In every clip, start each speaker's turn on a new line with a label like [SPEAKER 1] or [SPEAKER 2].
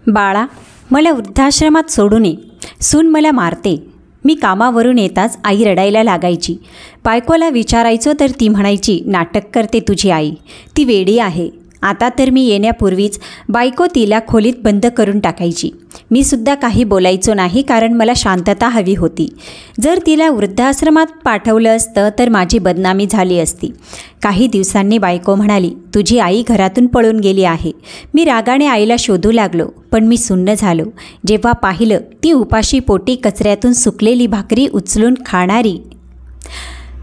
[SPEAKER 1] बाळा, मला वृद्धाश्रमात सोडू नये. सून मला मारते. मी कामावरून येताच आई रडायला लागायची. बायकोला विचारायचो तर ती म्हणायची, नाटक करते तुझी आई, ती वेडी आहे. आता तर मी येण्यापूर्वीच बायको तिला खोलीत बंद करून टाकायची. मी सुद्धा काही बोलायचो नाही, कारण मला शांतता हवी होती. जर तिला वृद्धाश्रमात पाठवलं असतं तर माझी बदनामी झाली असती. काही दिवसांनी बायको म्हणाली, तुझी आई घरातून पळून गेली आहे. मी रागाने आईला शोधू लागलो, पण मी सुन्न झालो. जेव्हा पाहिलं ती उपाशी पोटी कचऱ्यातून सुकलेली भाकरी उचलून खाणारी.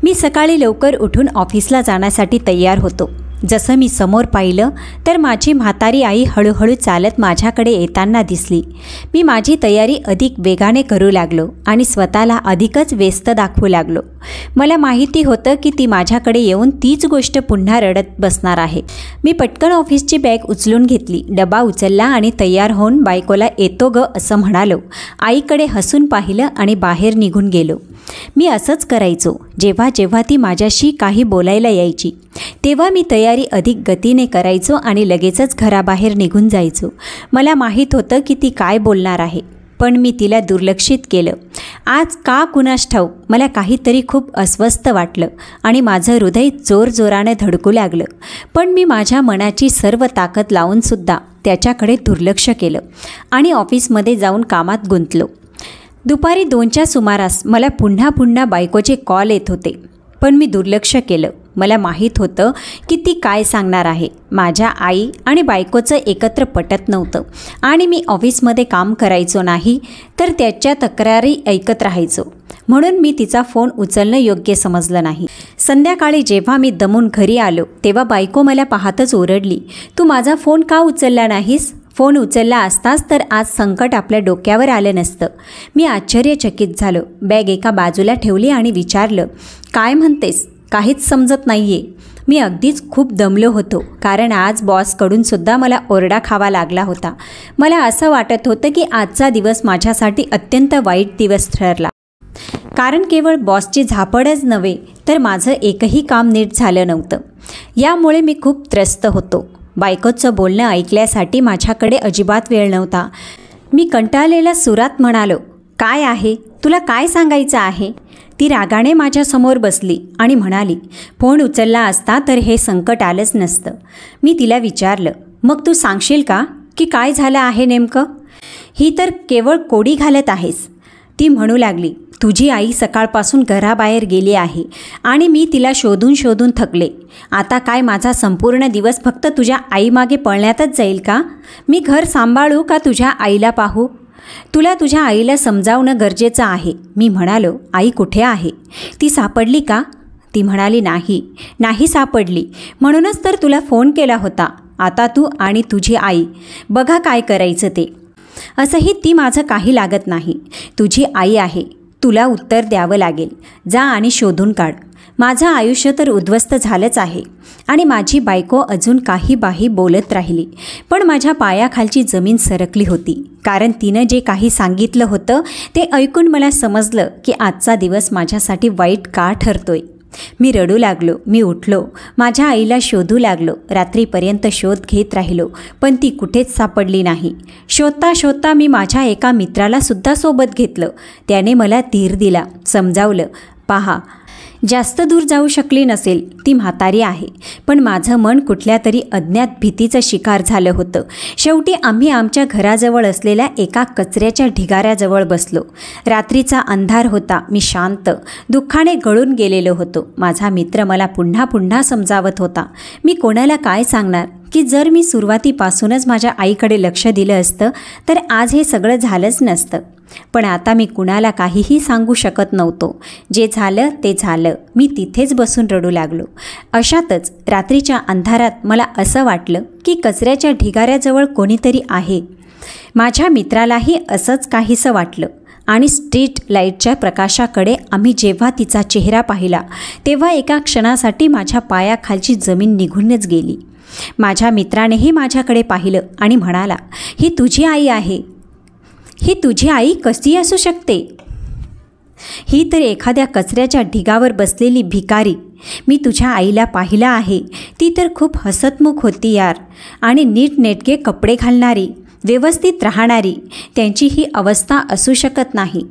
[SPEAKER 1] मी सकाळी लवकर उठून ऑफिसला जाण्यासाठी तयार होतो. जसं मी समोर पाहिलं तर माझी म्हातारी आई हळूहळू चालत माझ्याकडे येताना दिसली. मी माझी तयारी अधिक वेगाने करू लागलो आणि स्वतःला अधिकच व्यस्त दाखवू लागलो. मला माहिती होतं की ती माझ्याकडे येऊन तीच गोष्ट पुन्हा रडत बसणार आहे. मी पटकन ऑफिसची बॅग उचलून घेतली, डबा उचलला आणि तयार होऊन बायकोला येतो ग असं म्हणालो. आईकडे हसून पाहिलं आणि बाहेर निघून गेलो. मी असंच करायचो. जेव्हा जेव्हा ती माझ्याशी काही बोलायला यायची तेव्हा मी तयारी अधिक गतीने करायचो आणि लगेचच घराबाहेर निघून जायचो. मला माहीत होतं की ती काय बोलणार आहे, पण मी तिला दुर्लक्षित केलं. आज का कुणास ठाऊक मला काहीतरी खूप अस्वस्थ वाटलं आणि माझं हृदय जोरजोराने धडकू लागलं. पण मी माझ्या मनाची सर्व ताकद लावूनसुद्धा त्याच्याकडे दुर्लक्ष केलं आणि ऑफिसमध्ये जाऊन कामात गुंतलो. दुपारी 2च्या सुमारास मला पुन्हा पुन्हा बायकोचे कॉल येत होते, पण मी दुर्लक्ष केलं. मला माहीत होतं की ती काय सांगणार आहे. माझ्या आई आणि बायकोचं एकत्र पटत नव्हतं आणि मी ऑफिसमध्ये काम करायचो नाही तर त्याच्या तक्रारी ऐकत राहायचो. म्हणून मी तिचा फोन उचलणं योग्य समजलं नाही. संध्याकाळी जेव्हा मी दमून घरी आलो तेव्हा बायको मला पाहतच ओरडली, तू माझा फोन का उचलला नाहीस? फोन उचलला असतास तर आज संकट आपल्या डोक्यावर आलं नसतं. मी आश्चर्यचकित झालो. बॅग एका बाजूला ठेवली आणि विचारलं, काय म्हणतेस? काहीच समजत नाहीये. मी अगदीच खूप दमलो होतो, कारण आज बॉसकडून सुद्धा मला ओरडा खावा लागला होता. मला असं वाटत होतं की आजचा दिवस माझ्यासाठी अत्यंत वाईट दिवस ठरला, कारण केवळ बॉसची झापडच नव्हे तर माझं एकही काम नीट झालं नव्हतं. यामुळे मी खूप त्रस्त होतो. बायकोचं बोलणं ऐकल्यासाठी माझ्याकडे अजिबात वेळ नव्हता. मी कंटाळलेल्या सुरात म्हणालो, काय आहे? तुला काय सांगायचं आहे? ती रागाने माझ्यासमोर बसली आणि म्हणाली, फोन उचलला असता तर हे संकट आलंच नसतं. मी तिला विचारलं, मग तू सांगशील का की काय झालं आहे नेमकं? ही तर केवळ कोडी घालत आहेस. ती म्हणू लागली, तुझी आई सकाळपासून घराबाहेर गेली आहे आणि मी तिला शोधून शोधून थकले. आता काय माझा संपूर्ण दिवस फक्त तुझ्या आईमागे पळण्यातच जाईल का? मी घर सांभाळू का तुझ्या आईला पाहू? तुला तुझ्या आईला समजावणं गरजेचं आहे. मी म्हणालो, आई कुठे आहे? ती सापडली का? ती म्हणाली, नाही सापडली. म्हणूनच तर तुला फोन केला होता. आता तू आणि तुझी आई बघा काय करायचं ते. असंही ती माझं काही लागत नाही. तुझी आई आहे, तुला उत्तर द्यावं लागेल. जा आणि शोधून काढ. माझं आयुष्य तर उद्ध्वस्त झालंच आहे. आणि माझी बायको अजून काही बाही बोलत राहिली, पण माझ्या पायाखालची जमीन सरकली होती, कारण तिनं जे काही सांगितलं होतं ते ऐकून मला समजलं की आजचा दिवस माझ्यासाठी वाईट का ठरतोय. मी रडू लागलो. मी उठलो, माझ्या आईला शोधू लागलो. रात्रीपर्यंत शोध घेत राहिलो, पण ती कुठेच सापडली नाही. शोधता शोधता मी माझ्या एका मित्राला सुद्धा सोबत घेतलं. त्याने मला धीर दिला, समजावलं, पहा, जास्त दूर जाऊ शकली नसेल, ती म्हातारी आहे. पण माझं मन कुठल्या तरी अज्ञात भीतीचं शिकार झालं होतं. शेवटी आम्ही आमच्या घराजवळ असलेल्या एका कचऱ्याच्या ढिगाऱ्याजवळ बसलो. रात्रीचा अंधार होता. मी शांत, दुःखाने गळून गेलेलो होतो. माझा मित्र मला पुन्हा पुन्हा समजावत होता. मी कोणाला काय सांगणार की जर मी सुरुवातीपासूनच माझ्या आईकडे लक्ष दिलं असतं तर आज हे सगळं झालंच नसतं. पण आता मी कुणाला काहीही सांगू शकत नव्हतो. जे झालं ते झालं. मी तिथेच बसून रडू लागलो. अशातच रात्रीच्या अंधारात मला असं वाटलं की कचऱ्याच्या ढिगाऱ्याजवळ कोणीतरी आहे. माझ्या मित्रालाही असंच काहीसं वाटलं आणि स्ट्रीट लाईटच्या प्रकाशाकडे आम्ही जेव्हा तिचा चेहरा पाहिला तेव्हा एका क्षणासाठी माझ्या पायाखालची जमीन निघूनच गेली. माझ्या मित्रानेही माझ्याकडे पाहिलं आणि म्हणाला, ही तुझी आई आहे. ही तुझी आई कशी असू शकते? ही तर एखाद्या कचऱ्याच्या ढिगावर बसलेली भिकारी. मी तुझ्या आईला पाहिलं आहे. ती तर खूप हसतमुख होती यार, आणि नीटनेटके कपडे घालणारी. व्यवस्थित राहणारी त्यांची ही अवस्था असू शकत नाही.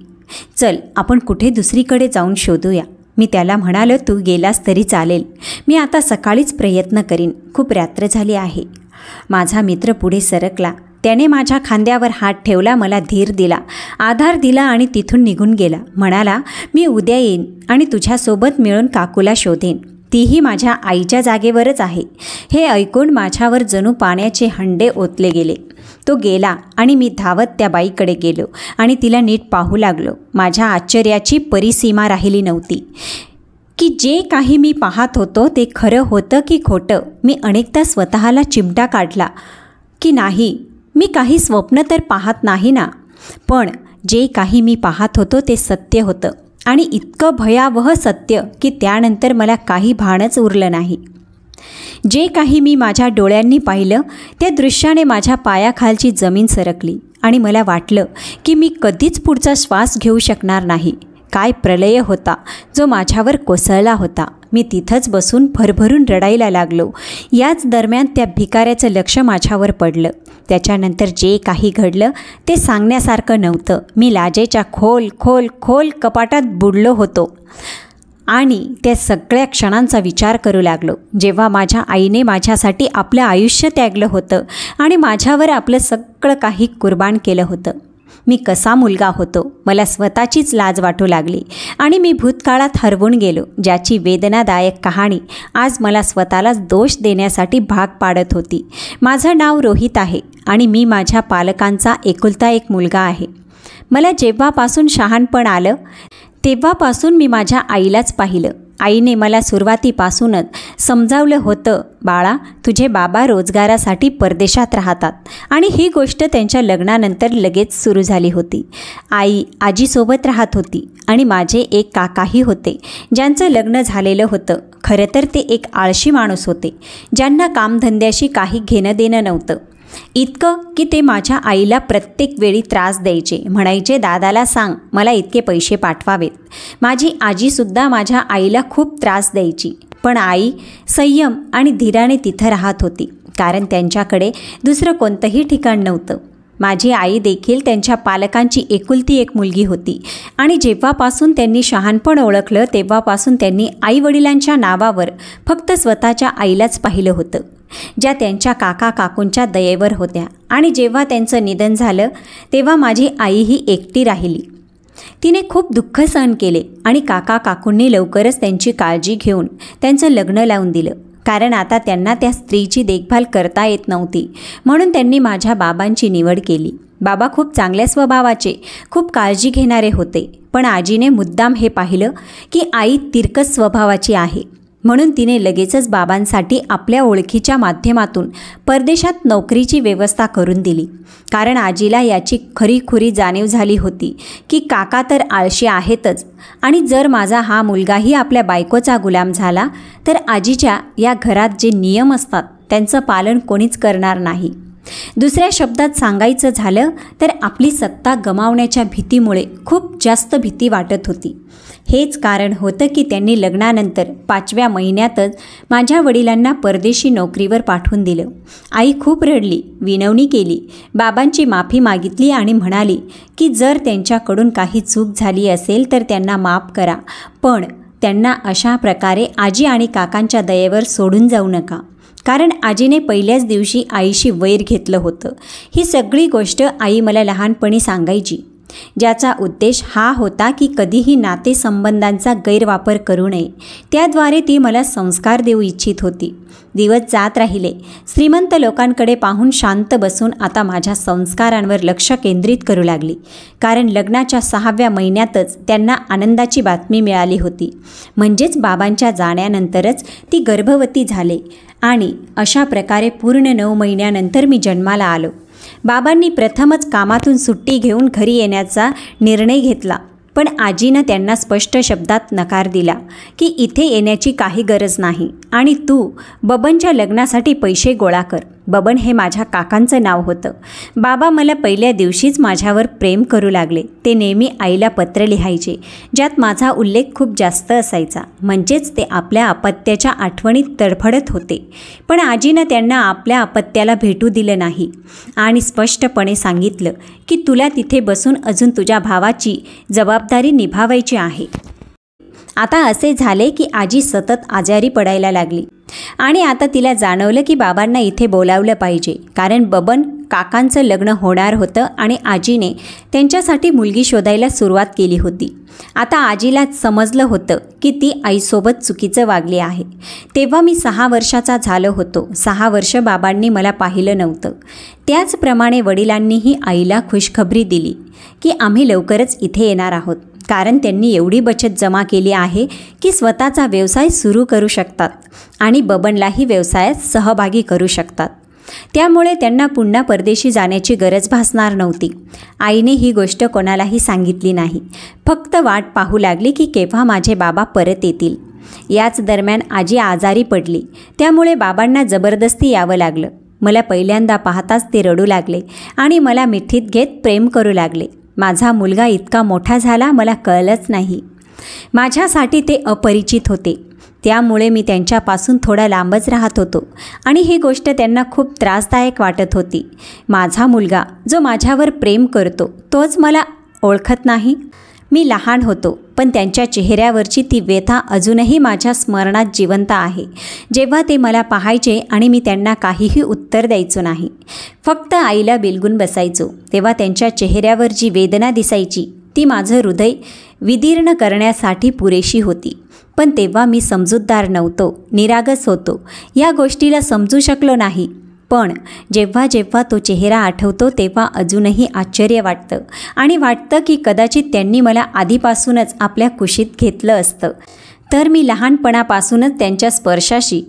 [SPEAKER 1] चल आपण कुठे दुसरीकडे जाऊन शोधूया. मी त्याला म्हणालो, तू गेलास तरी चालेल, मी आता सकाळीच प्रयत्न करीन, खूप रात्र झाली आहे. माझा मित्र पुढे सरकला. त्याने माझ्या खांद्यावर हात ठेवला, मला धीर दिला, आधार दिला आणि तिथून निघून गेला. म्हणाला, मी उद्या येईन आणि तुझ्यासोबत मिळून काकूला शोधेन, तीही माझ्या आईच्या जागेवरच आहे. हे ऐकून माझ्यावर जणू पाण्याचे हंडे ओतले गेले. तो गेला आणि मी धावत त्या बाईकडे गेलो आणि तिला नीट पाहू लागलो. माझ्या आश्चर्याची परिसीमा राहिली नव्हती की जे काही मी पाहत होतो ते खरं होतं की खोटं. मी अनेकदा स्वतःला चिमटा काढला की नाही, मी काही स्वप्न तर पाहत नाही ना. पण जे काही मी पाहत होतो ते सत्य होतं आणि इतकं भयावह सत्य की त्यानंतर मला काही भानच उरलं नाही. जे काही मी माझ्या डोळ्यांनी पाहिलं त्या दृश्याने माझ्या पायाखालची जमीन सरकली आणि मला वाटलं की मी कधीच पुढचा श्वास घेऊ शकणार नाही. काय प्रलय होता जो माझ्यावर कोसळला होता. मी तिथंच बसून भरभरून रडायला लागलो. याच दरम्यान त्या भिकाऱ्याचं लक्ष माझ्यावर पडलं. त्याच्यानंतर जे काही घडलं ते सांगण्यासारखं नव्हतं. मी लाजेच्या खोल खोल खोल कपाटात बुडलो होतो आणि त्या सगळ्या क्षणांचा विचार करू लागलो जेव्हा माझ्या आईने माझ्यासाठी आपलं आयुष्य त्यागलं होतं आणि माझ्यावर आपलं सगळं काही कुर्बान केलं होतं. मी कसा मुलगा होतो, मला स्वतःचीच लाज वाटू लागली आणि मी भूतकाळात हरवून गेलो, ज्याची वेदनादायक कहाणी आज मला स्वतःलाच दोष देण्यासाठी भाग पाडत होती. माझं नाव रोहित आहे आणि मी माझ्या पालकांचा एकुलता एक मुलगा आहे. मला जेव्हापासून शहाणपण आलं तेव्हापासून मी माझ्या आईलाच पाहिलं. आईने मला सुरुवातीपासूनच समजावलं होतं, बाळा तुझे बाबा रोजगारासाठी परदेशात राहतात आणि ही गोष्ट त्यांच्या लग्नानंतर लगेच सुरू झाली होती. आई आजीसोबत राहत होती आणि माझे एक काकाही होते ज्यांचं लग्न झालेलं होतं. खरं तर ते एक आळशी माणूस होते ज्यांना कामधंद्याशी काही घेणं देणं नव्हतं. इतकं की ते माझ्या आईला प्रत्येक वेळी त्रास द्यायचे. म्हणायचे, दादाला सांग मला इतके पैसे पाठवावेत. माझी आजीसुद्धा माझ्या आईला खूप त्रास द्यायची. पण आई संयम आणि धीराने तिथं राहत होती कारण त्यांच्याकडे दुसरं कोणतंही ठिकाण नव्हतं. माझी आई देखील त्यांच्या पालकांची एकुलती एक मुलगी होती आणि जेव्हापासून त्यांनी शहाणपण ओळखलं तेव्हापासून त्यांनी आईवडिलांच्या नावावर फक्त स्वतःच्या आईलाच पाहिलं होतं, ज्या त्यांच्या काका काकूंच्या दयेवर होत्या. आणि जेव्हा त्यांचं निधन झालं तेव्हा माझी आई ही एकटी राहिली. तिने खूप दुःख सहन केले आणि काका काकूंनी लवकरच त्यांची काळजी घेऊन त्यांचं लग्न लावून दिलं. कारण आता त्यांना त्या स्त्रीची देखभाल करता येत नव्हती, म्हणून त्यांनी माझ्या बाबांची निवड केली. बाबा खूप चांगल्या स्वभावाचे, खूप काळजी घेणारे होते. पण आजीने मुद्दाम हे पाहिलं की आई तिरकस स्वभावाची आहे, म्हणून तिने लगेचच बाबांसाठी आपल्या ओळखीच्या माध्यमातून परदेशात नोकरीची व्यवस्था करून दिली. कारण आजीला याची खरीखुरी जाणीव झाली होती की काका तर आळशी आहेतच आणि जर माझा हा मुलगाही आपल्या बायकोचा गुलाम झाला तर आजीच्या या घरात जे नियम असतात त्यांचं पालन कोणीच करणार नाही. दुसऱ्या शब्दात सांगायचं झालं तर आपली सत्ता गमावण्याच्या भीतीमुळे खूप जास्त भीती वाटत होती. हेच कारण होतं की त्यांनी लग्नानंतर 5व्या महिन्यातच माझ्या वडिलांना परदेशी नोकरीवर पाठवून दिलं. आई खूप रडली, विनवणी केली, बाबांची माफी मागितली आणि म्हणाली की जर त्यांच्याकडून काही चूक झाली असेल तर त्यांना माफ करा, पण त्यांना अशा प्रकारे आजी आणि काकांच्या दयेवर सोडून जाऊ नका. कारण आजीने पहिल्याच दिवशी आईशी वैर घेतलं होतं. ही सगळी गोष्ट आई मला लहानपणी सांगायची, ज्याचा उद्देश हा होता की कधीही नातेसंबंधांचा गैरवापर करू नये. त्याद्वारे ती मला संस्कार देऊ इच्छित होती. दिवस जात राहिले. श्रीमंत लोकांकडे पाहून शांत बसून आता माझ्या संस्कारांवर लक्ष केंद्रित करू लागली. कारण लग्नाच्या 6व्या महिन्यातच त्यांना आनंदाची बातमी मिळाली होती. म्हणजेच बाबांच्या जाण्यानंतरच ती गर्भवती झाले आणि अशा प्रकारे पूर्ण 9 महिन्यानंतर मी जन्माला आलो. बाबांनी प्रथमच कामातून सुट्टी घेऊन घरी येण्याचा निर्णय घेतला, पण आजीनं त्यांना स्पष्ट शब्दात नकार दिला की इथे येण्याची काही गरज नाही आणि तू बबनच्या लग्नासाठी पैसे गोळा कर. बबन हे माझ्या काकांचं नाव होतं. बाबा मला पहिल्या दिवशीच माझ्यावर प्रेम करू लागले. ते नेहमी आईला पत्र लिहायचे, ज्यात माझा उल्लेख खूप जास्त असायचा. म्हणजेच ते आपल्या अपत्याच्या आठवणीत तडफडत होते. पण आजीनं त्यांना आपल्या अपत्याला भेटू दिलं नाही आणि स्पष्टपणे सांगितलं की तुला तिथे बसून अजून तुझ्या भावाची जबाबदारी निभावायची आहे. आता असे झाले की आजी सतत आजारी पडायला लागली आणि आता तिला जाणवलं की बाबांना इथे बोलावलं पाहिजे, कारण बबन काकांचं लग्न होणार होतं आणि आजीने त्यांच्यासाठी मुलगी शोधायला सुरुवात केली होती. आता आजीला समजलं होतं की ती आईसोबत चुकीचं वागली आहे. तेव्हा मी 6 वर्षाचा झालो होतो. 6 वर्ष बाबांनी मला पाहिलं नव्हतं. त्याचप्रमाणे वडिलांनीही आईला खुशखबरी दिली की आम्ही लवकरच इथे येणार आहोत, कारण त्यांनी एवढी बचत जमा केली आहे की स्वतःचा व्यवसाय सुरू करू शकतात आणि बबनलाही व्यवसायात सहभागी करू शकतात. त्यामुळे त्यांना पुन्हा परदेशी जाण्याची गरज भासणार नव्हती. आईने ही गोष्ट कोणालाही सांगितली नाही. फक्त वाट पाहू लागली की केव्हा माझे बाबा परत येतील. याच दरम्यान आजी आजारी पडली. त्यामुळे बाबांना जबरदस्ती यावं लागलं. मला पहिल्यांदा पाहताच ते रडू लागले आणि मला मिठीत घेत प्रेम करू लागले. माझा मुलगा इतका मोठा झाला मला कळलंच नाही. माझ्यासाठी ते अपरिचित होते. त्यामुळे मी त्यांच्यापासून थोडा लांबच राहत होतो आणि ही गोष्ट त्यांना खूप त्रासदायक वाटत होती. माझा मुलगा जो माझ्यावर प्रेम करतो तोच मला ओळखत नाही. मी लहान होतो, पण त्यांच्या चेहऱ्यावरची ती व्यथा अजूनही माझ्या स्मरणात जिवंत आहे. जेव्हा ते मला पाहायचे आणि मी त्यांना काहीही उत्तर द्यायचो नाही, फक्त आईला बिलगून बसायचो, तेव्हा त्यांच्या चेहऱ्यावर जी वेदना दिसायची ती माझं हृदय विदीर्ण करण्यासाठी पुरेशी होती. पण तेव्हा मी समजूतदार नव्हतो, निरागस होतो, या गोष्टीला समजू शकलो नाही. पण जेव्हा जेव्हा तो चेहरा आठवतो तेव्हा अजूनही आश्चर्य वाटतं आणि वाटतं की कदाचित त्यांनी मला आधीपासूनच आपल्या कुशीत घेतलं असतं तर मी लहानपणापासूनच त्यांच्या स्पर्शाशी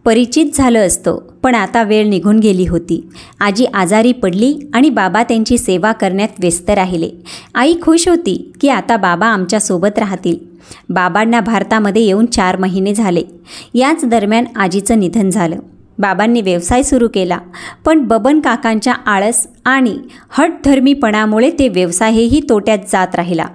[SPEAKER 1] परिचित झालो असतो. पण आता वेळ निघून गेली होती. आजी आजारी पडली आणि बाबा त्यांची सेवा करण्यात व्यस्त राहिले. आई खुश होती की आता बाबा आमच्यासोबत राहतील. बाबांना भारतामध्ये येऊन 4 महिने झाले. याच दरम्यान आजीचं निधन झालं. बाबांनी व्यवसाय सुरू केला, पण बबन काकांच्या आळस आणि हठधर्मीपणामुळे ते व्यवसायही तोट्यात जात राहिला.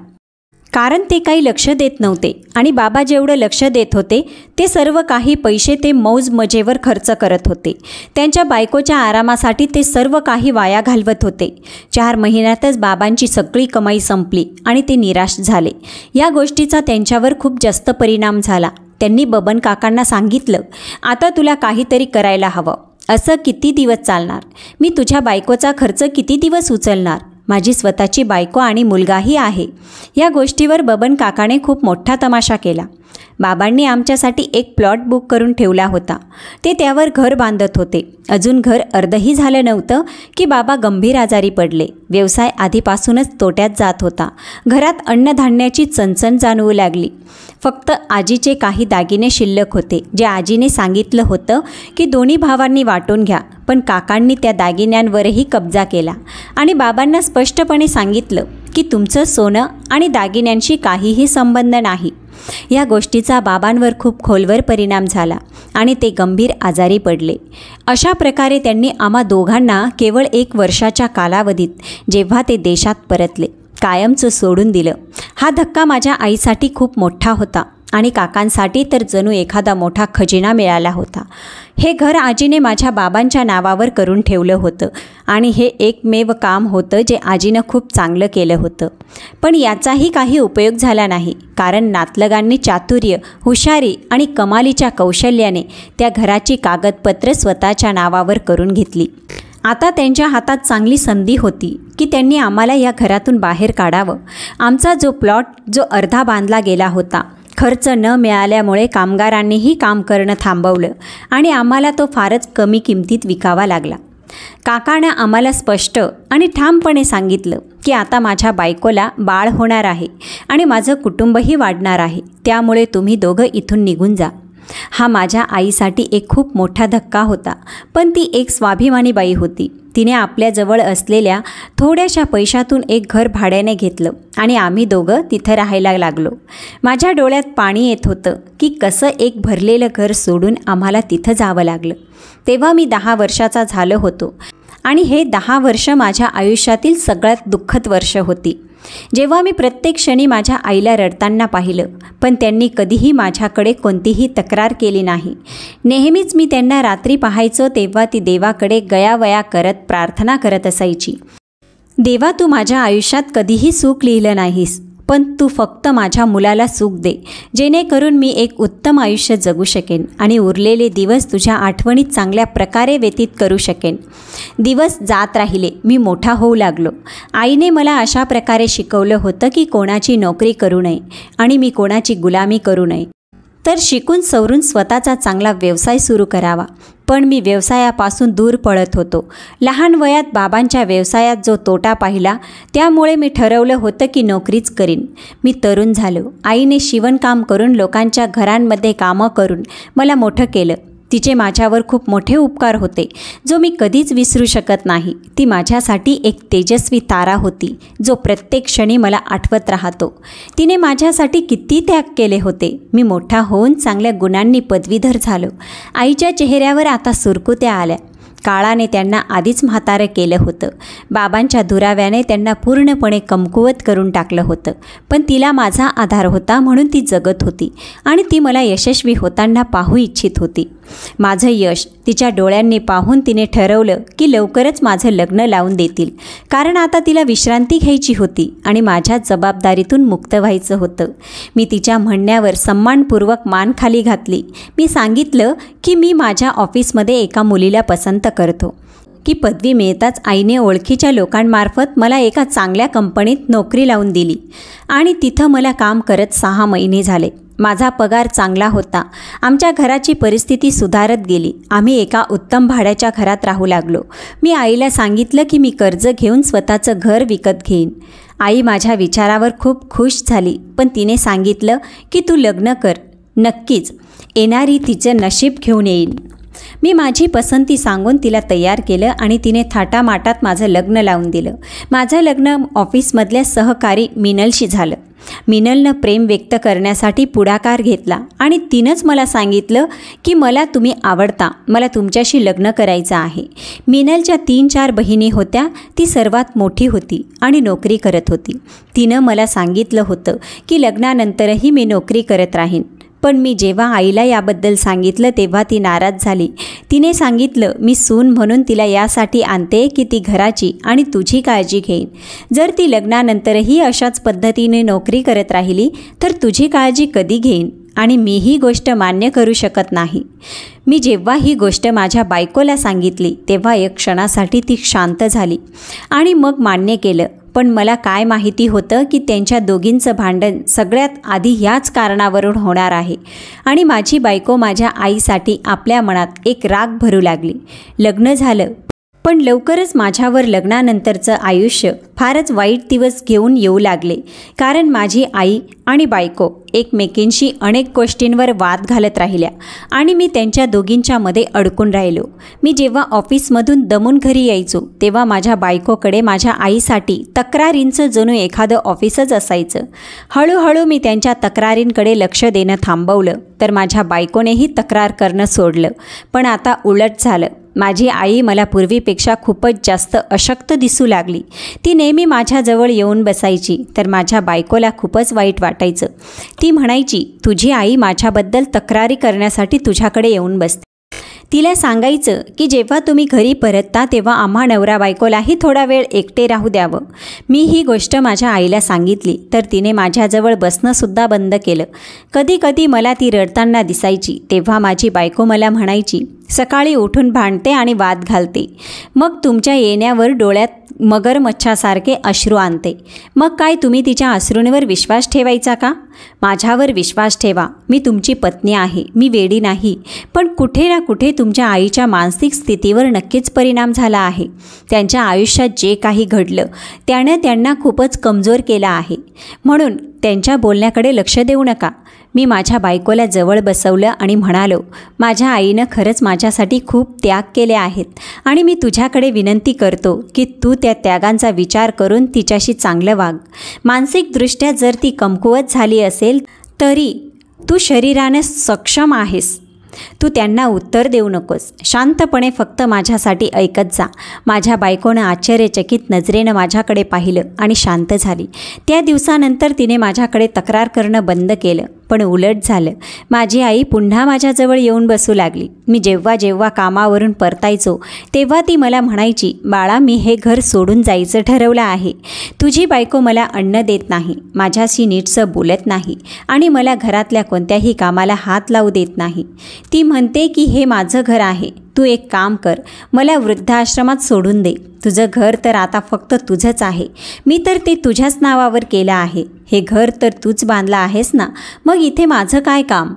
[SPEAKER 1] कारण ते काही लक्ष देत नव्हते आणि बाबा जेवढं लक्ष देत होते ते सर्व काही पैसे ते मौज मजेवर खर्च करत होते. त्यांच्या बायकोच्या आरामासाठी ते सर्व काही वाया घालवत होते. 4 महिन्यातच बाबांची सगळी कमाई संपली आणि ते निराश झाले. या गोष्टीचा त्यांच्यावर खूप जास्त परिणाम झाला. त्यांनी बबन काकांना सांगितलं, आता तुला काहीतरी करायला हवं. असं किती दिवस चालणार? मी तुझ्या बायकोचा खर्च किती दिवस उचलणार? माझी स्वतःची बायको आणि मुलगाही आहे. या गोष्टीवर बबन काकाने खूप मोठा तमाशा केला. बाबांनी आमच्यासाठी एक प्लॉट बुक करून ठेवला होता. ते त्यावर घर बांधत होते. अजून घर अर्धही झालं नव्हतं की बाबा गंभीर आजारी पडले. व्यवसाय आधीपासूनच तोट्यात जात होता. घरात अन्नधान्याची चणचण जाणवू लागली. फक्त आजीचे काही दागिने शिल्लक होते, जे आजीने सांगितलं होतं की दोन्ही भावांनी वाटून घ्या. पण काकांनी त्या दागिन्यांवरही कब्जा केला आणि बाबांना स्पष्टपणे सांगितलं की तुमचं सोनं आणि दागिन्यांशी काहीही संबंध नाही. या गोष्टीचा बाबांवर खूप खोलवर परिणाम झाला आणि ते गंभीर आजारी पडले. अशा प्रकारे त्यांनी आम्हा दोघांना केवळ 1 वर्षाच्या कालावधीत, जेव्हा ते देशात परतले, कायमचं सोडून दिलं. हा धक्का माझ्या आईसाठी खूप मोठा होता आणि काकांसाठी तर जणू एखादा मोठा खजिना मिळाला होता. हे घर आजीने माझ्या बाबांच्या नावावर करून ठेवलं होतं आणि हे एकमेव काम होतं जे आजीनं खूप चांगलं केलं होतं. पण याचाही काही उपयोग झाला नाही, कारण नातलगांनी चातुर्य, हुशारी आणि कमालीच्या कौशल्याने त्या घराची कागदपत्र स्वतःच्या नावावर करून घेतली. आता त्यांच्या हातात चांगली संधी होती की त्यांनी आम्हाला या घरातून बाहेर काढावं. आमचा जो प्लॉट जो अर्धा बांधला गेला होता, खर्च न मिळाल्यामुळे कामगारांनीही काम करणं थांबवलं आणि आम्हाला तो फारच कमी किमतीत विकावा लागला. काकानं आम्हाला स्पष्ट आणि ठामपणे सांगितलं की आता माझ्या बायकोला बाळ होणार आहे आणि माझं कुटुंबही वाढणार आहे, त्यामुळे तुम्ही दोघं इथून निघून जा. हा माझ्या आईसाठी एक खूप मोठा धक्का होता. पण ती एक स्वाभिमानी बाई होती. तिने आपल्याजवळ असलेल्या थोड्याशा पैशातून एक घर भाड्याने घेतलं आणि आम्ही दोघं तिथं राहायला लागलो. माझ्या डोळ्यात पाणी येत होतं की कसं एक भरलेलं घर सोडून आम्हाला तिथं जावं लागलं. तेव्हा मी 10 वर्षाचा झालो होतो आणि हे 10 वर्ष माझ्या आयुष्यातील सगळ्यात दुःखद वर्ष होती. जेव्हा मी प्रत्येक क्षणी माझ्या आईला रडताना पाहिलं, पण त्यांनी कधीही माझ्याकडे कोणतीही तक्रार केली नाही. नेहमीच मी त्यांना रात्री पाहायचो तेव्हा ती देवाकडे गयावया करत प्रार्थना करत असायची. देवा, तू माझ्या आयुष्यात कधीही सुख लिहिलं नाहीस, पण तू फक्त माझ्या मुलाला सुख दे, जेणेकरून मी एक उत्तम आयुष्य जगू शकेन आणि उरलेले दिवस तुझ्या आठवणीत चांगल्या प्रकारे व्यतीत करू शकेन. दिवस जात राहिले. मी मोठा होऊ लागलो. आईने मला अशा प्रकारे शिकवलं होतं की कोणाची नोकरी करू नये आणि मी कोणाची गुलामी करू नये, तर शिकून सवरून स्वतःचा चांगला व्यवसाय सुरू करावा. पण मी व्यवसायापासून दूर पळत होतो. लहान वयात बाबांच्या व्यवसायात जो तोटा पाहिला त्यामुळे मी ठरवलं होतं की नोकरीच करीन. मी तरुण झालो. आईने शिवणकाम करून लोकांच्या घरांमध्ये कामं करून मला मोठं केलं. तिचे माझ्यावर खूप मोठे उपकार होते, जो मी कधीच विसरू शकत नाही. ती माझ्यासाठी एक तेजस्वी तारा होती, जो प्रत्येक क्षणी मला आठवत राहतो. तिने माझ्यासाठी किती त्याग केले होते. मी मोठा होऊन चांगल्या गुणांनी पदवीधर झालो. आईच्या चेहऱ्यावर आता सुरकुत्या आल्या. काळाने त्यांना आधीच म्हातारं केलं होतं. बाबांच्या दुराव्याने त्यांना पूर्णपणे कमकुवत करून टाकलं होतं. पण तिला माझा आधार होता म्हणून ती जगत होती आणि ती मला यशस्वी होताना पाहू इच्छित होती. माझं यश तिच्या डोळ्यांनी पाहून तिने ठरवलं की लवकरच माझं लग्न लावून देतील, कारण आता तिला विश्रांती घ्यायची होती आणि माझ्या जबाबदारीतून मुक्त व्हायचं होतं. मी तिच्या म्हणण्यावर सन्मानपूर्वक मान खाली घातली. मी सांगितलं की मी माझ्या ऑफिसमध्ये एका मुलीला पसंत करतो. की पदवी मिळताच आईने ओळखीच्या लोकांमार्फत मला एका चांगल्या कंपनीत नोकरी लावून दिली आणि तिथं मला काम करत 6 महिने झाले. माझा पगार चांगला होता. आमच्या घराची परिस्थिती सुधारत गेली. आम्ही एका उत्तम भाड्याच्या घरात राहू लागलो. मी आईला सांगितलं की मी कर्ज घेऊन स्वतःचं घर विकत घेईन. आई माझ्या विचारावर खूप खुश झाली, पण तिने सांगितलं की तू लग्न कर. नक्कीच येणारी तिचं नशीब घेऊन येईन. मी माझी पसंती सांगून तिला तयार केलं आणि तिने थाटामाटात माझं लग्न लावून दिलं. माझं लग्न ऑफिसमधल्या सहकारी मिनलशी झालं. मिनलनं प्रेम व्यक्त करण्यासाठी पुढाकार घेतला आणि तिनंच मला सांगितलं की मला तुम्ही आवडता, मला तुमच्याशी लग्न करायचं आहे. मिनलच्या 3-4 बहिणी होत्या. ती सर्वात मोठी होती आणि नोकरी करत होती. तिनं मला सांगितलं होतं की लग्नानंतरही मी नोकरी करत राहीन. पण मी जेव्हा आईला याबद्दल सांगितलं तेव्हा ती नाराज झाली. तिने सांगितलं, मी सून म्हणून तिला यासाठी आणते की ती घराची आणि तुझी काळजी घेईन. जर ती लग्नानंतरही अशाच पद्धतीने नोकरी करत राहिली तर तुझी काळजी कधी घेईन आणि मी ही गोष्ट मान्य करू शकत नाही. मी जेव्हा ही गोष्ट माझ्या बायकोला सांगितली तेव्हा एक क्षणासाठी ती शांत झाली आणि मग मान्य केलं. पण मला काय माहिती होतं की त्यांच्या दोघींचं भांडण सगळ्यात आधी ह्याच कारणावरून होणार आहे आणि माझी बायको माझ्या आईसाठी आपल्या मनात एक राग भरू लागली. लग्न झालं, पण लवकरच माझ्यावर लग्नानंतरचं आयुष्य फारच वाईट दिवस घेऊन येऊ लागले, कारण माझी आई आणि बायको एकमेकींशी अनेक गोष्टींवर वाद घालत राहिल्या आणि मी त्यांच्या दोघींच्यामध्ये अडकून राहिलो. मी जेव्हा ऑफिसमधून दमून घरी यायचो तेव्हा माझ्या बायकोकडे माझ्या आईसाठी तक्रारींचं जणू एखादं ऑफिसच असायचं. हळूहळू मी त्यांच्या तक्रारींकडे लक्ष देणं थांबवलं तर माझ्या बायकोनेही तक्रार करणं सोडलं. पण आता उलट झालं. माझी आई मला पूर्वीपेक्षा खूपच जास्त अशक्त दिसू लागली. ती नेहमी माझ्याजवळ येऊन बसायची तर माझ्या बायकोला खूपच वाईट वाटायचं. ती म्हणायची, तुझी आई माझ्याबद्दल तक्रारी करण्यासाठी तुझ्याकडे येऊन बसते. तिला सांगायचं की जेव्हा तुम्ही घरी परतता तेव्हा आम्हा नवरा बायकोलाही थोडा वेळ एकटे राहू द्यावं. मी ही गोष्ट माझ्या आईला सांगितली तर तिने माझ्याजवळ बसणंसुद्धा बंद केलं. कधी कधी मला ती रडताना दिसायची तेव्हा माझी बायको मला म्हणायची, सकाळी उठून भांडते आणि वाद घालते, मग तुमच्या येण्यावर डोळ्यात मगरमच्छासारखे अश्रू आणते. मग काय तुम्ही तिच्या अश्रूंवर विश्वास ठेवायचा का? माझ्यावर विश्वास ठेवा. मी तुमची पत्नी आहे, मी वेडी नाही. पण कुठे ना कुठे तुमच्या आईच्या मानसिक स्थितीवर नक्कीच परिणाम झाला आहे. त्यांच्या आयुष्यात जे काही घडलं त्याने त्यांना खूपच कमजोर केलं आहे. म्हणून त्यांच्या बोलण्याकडे लक्ष देऊ नका. मी माझ्या बायकोला जवळ बसवलं आणि म्हणालो, माझ्या आईनं खरंच माझ्यासाठी खूप त्याग केले आहेत आणि मी तुझ्याकडे विनंती करतो की तू त्या त्यागांचा विचार करून तिच्याशी चांगलं वाग. मानसिकदृष्ट्या जर ती कमकुवत झाली असेल तरी तू शरीराने सक्षम आहेस. तू त्यांना उत्तर देऊ नकोस. शांतपणे फक्त माझ्यासाठी ऐकत जा. माझ्या बायकोनं आश्चर्यचकित नजरेनं माझ्याकडे पाहिलं आणि शांत झाली. त्या दिवसानंतर तिने माझ्याकडे तक्रार करणं बंद केलं. पण उलट झालं. माझी आई पुन्हा माझ्याजवळ येऊन बसू लागली. मी जेव्हा जेव्हा कामावरून परतायचो तेव्हा ती मला म्हणायची, बाळा, मी हे घर सोडून जायचं ठरवलं आहे. तुझी बायको मला अन्न देत नाही, माझ्याशी नीटसं बोलत नाही आणि मला घरातल्या कोणत्याही कामाला हात लावू देत नाही. ती म्हणते की हे माझं घर आहे. तू एक काम कर, मला वृद्धाश्रमात सोडून दे. तुझं घर तर आता फक्त तुझंच आहे. मी तर ते तुझ्याच नावावर केलं आहे. हे घर तर तूच बांधलं आहेस ना, मग इथे माझं काय काम?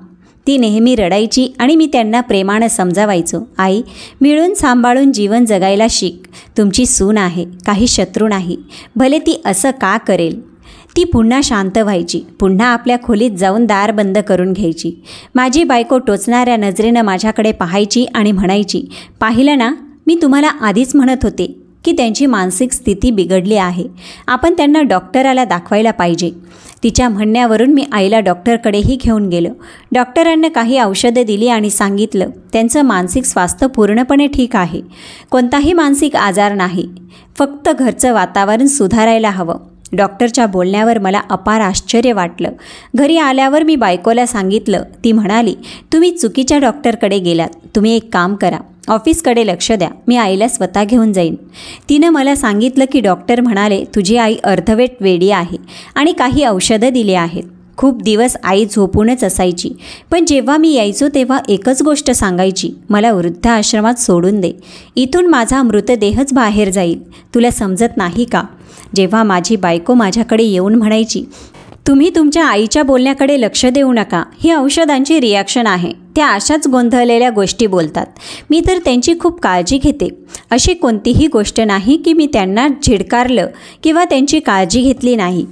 [SPEAKER 1] ती नेहमी रडायची आणि मी त्यांना प्रेमानं समजावायचो, आई, मिळून सांभाळून जीवन जगायला शिक. तुमची सून आहे, काही शत्रू नाही. भले ती असं का करेल? ती पुन्हा शांत व्हायची. पुन्हा आपल्या खोलीत जाऊन दार बंद करून घ्यायची. माझी बायको टोचणाऱ्या नजरेनं माझ्याकडे पाहायची आणि म्हणायची, पाहिलं ना, मी तुम्हाला आधीच म्हणत होते की त्यांची मानसिक स्थिती बिघडली आहे. आपण त्यांना डॉक्टराला दाखवायला पाहिजे. तिच्या म्हणण्यावरून मी आईला डॉक्टरकडेही घेऊन गेलो. डॉक्टरांनी काही औषधं दिली आणि सांगितलं, त्यांचं मानसिक स्वास्थ्य पूर्णपणे ठीक आहे. कोणताही मानसिक आजार नाही. फक्त घरचं वातावरण सुधारायला हवं. डॉक्टरच्या बोलण्यावर मला अपार आश्चर्य वाटलं. घरी आल्यावर मी बायकोला सांगितलं. ती म्हणाली, तुम्ही चुकीच्या डॉक्टरकडे गेलात. तुम्ही एक काम करा, ऑफिसकडे लक्ष द्या. मी आईला स्वतः घेऊन जाईन. तिनं मला सांगितलं की डॉक्टर म्हणाले, तुझी आई अर्धवेट वेडी आहे आणि काही औषधं दिली आहेत. खूप दिवस आई झोपूनच असायची. पण जेव्हा मी यायचो तेव्हा एकच गोष्ट सांगायची, मला वृद्धाश्रमात सोडून दे. इथून माझा मृतदेहच बाहेर जाईल. तुला समजत नाही का? जेव्हा माझी बायको माझ्याकडे येऊन म्हणायची, तुम्ही तुमच्या आईच्या बोलण्याकडे लक्ष देऊ नका, ही औषधांची रिॲक्शन आहे. त्या अशाच गोंधळलेल्या गोष्टी बोलतात. मी तर त्यांची खूप काळजी घेते. अशी कोणतीही गोष्ट नाही की मी त्यांना झिडकारलं किंवा त्यांची काळजी घेतली नाही.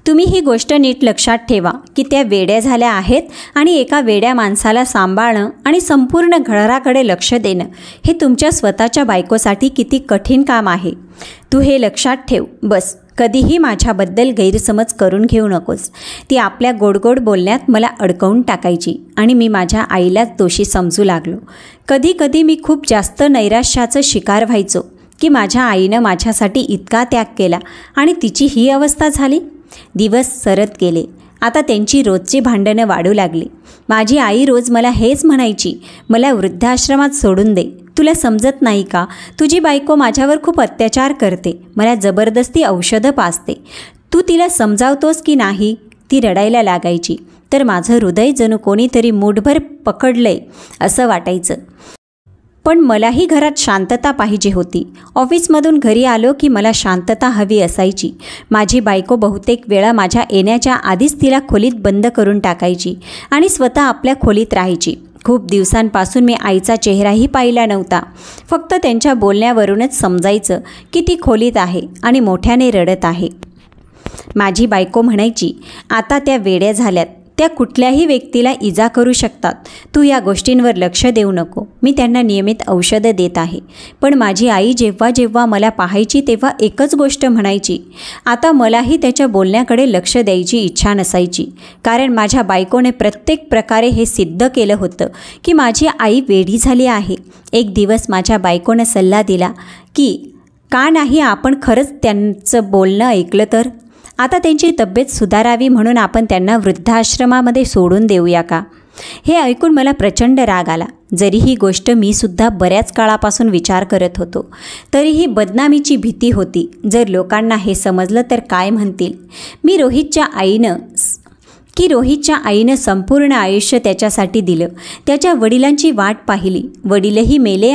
[SPEAKER 1] तुम्ही ही गोष्ट नीट लक्षात ठेवा की त्या वेड्या झाल्या आहेत आणि एका वेड्या माणसाला सांभाळणं आणि संपूर्ण घराकडे लक्ष देणं हे तुमच्या स्वतःच्या बायकोसाठी किती कठीण काम आहे. तू हे लक्षात ठेव. बस, कधीही माझ्याबद्दल गैरसमज करून घेऊ नकोस. ती आपल्या गोडगोड बोलण्यात मला अडकवून टाकायची आणि मी माझ्या आईलाच दोषी समजू लागलो. कधी कधी मी खूप जास्त नैराश्याचं शिकार व्हायचो की माझ्या आईनं माझ्यासाठी इतका त्याग केला आणि तिची ही अवस्था झाली. दिवस सरत गेले. आता त्यांची रोजची भांडणं वाढू लागली. माझी आई रोज मला हेच म्हणायची, मला वृद्धाश्रमात सोडून दे. तुला समजत नाही का? तुझी बायको माझ्यावर खूप अत्याचार करते, मला जबरदस्ती औषधं पाजते. तू तिला समजावतोस की नाही? ती रडायला लागायची. तर माझं हृदय जणू कोणीतरी मूठभर पकडलंय असं वाटायचं. पण मलाही घरात शांतता पाहिजे होती. ऑफिसमधून घरी आलो की मला शांतता हवी असायची. माझी बायको बहुतेक वेळा माझ्या येण्याच्या आधीच तिला खोलीत बंद करून टाकायची आणि स्वतः आपल्या खोलीत राहायची. खूप दिवसांपासून मी आईचा चेहराही पाहिला नव्हता. फक्त त्यांच्या बोलण्यावरूनच समजायचं की ती खोलीत आहे आणि मोठ्याने रडत आहे. माझी बायको म्हणायची, आता त्या वेड्या झाल्यात, त्या कुठल्याही व्यक्तीला इजा करू शकतात. तू या गोष्टींवर लक्ष देऊ नको. मी त्यांना नियमित औषधं देत आहे. पण माझी आई जेव्हा जेव्हा मला पाहायची तेव्हा एकच गोष्ट म्हणायची. आता मलाही त्याच्या बोलण्याकडे लक्ष द्यायची इच्छा नसायची. कारण माझ्या बायकोने प्रत्येक प्रकारे हे सिद्ध केलं होतं की माझी आई वेडी झाली आहे. एक दिवस माझ्या बायकोने सल्ला दिला की का नाही आपण खरंच त्यांचं बोलणं ऐकलं तर? आता त्यांची तब्येत सुधारावी म्हणून आपण त्यांना वृद्धाश्रमामध्ये सोडून देऊया का? हे ऐकून मला प्रचंड राग आला. जरी ही गोष्ट मी सुद्धा बऱ्याच काळापासून विचार करत होतो, तरीही बदनामीची भीती होती. जर लोकांना हे समजलं तर काय म्हणतील? रोहितच्या आईनं संपूर्ण आयुष्य त्याच्यासाठी दिलं. त्याच्या वडिलांची वाट पाहिली. वडीलही मेले